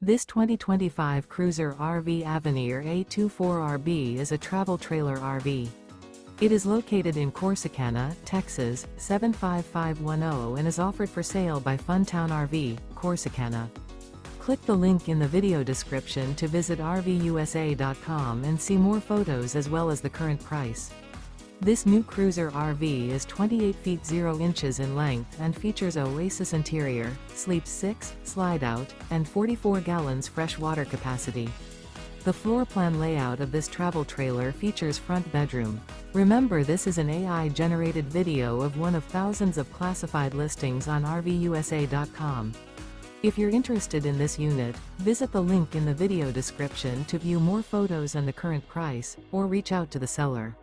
This 2025 Cruiser RV Avenir A-24RB is a travel trailer RV. It is located in Corsicana, Texas, 75510 and is offered for sale by Funtown RV, Corsicana. Click the link in the video description to visit RVUSA.com and see more photos as well as the current price. This new Cruiser RV is 28 feet 0 inches in length and features OASIS interior, sleeps 6, slide-out, and 44 gallons fresh water capacity. The floor plan layout of this travel trailer features front bedroom. Remember, this is an AI-generated video of one of thousands of classified listings on RVUSA.com. If you're interested in this unit, visit the link in the video description to view more photos and the current price, or reach out to the seller.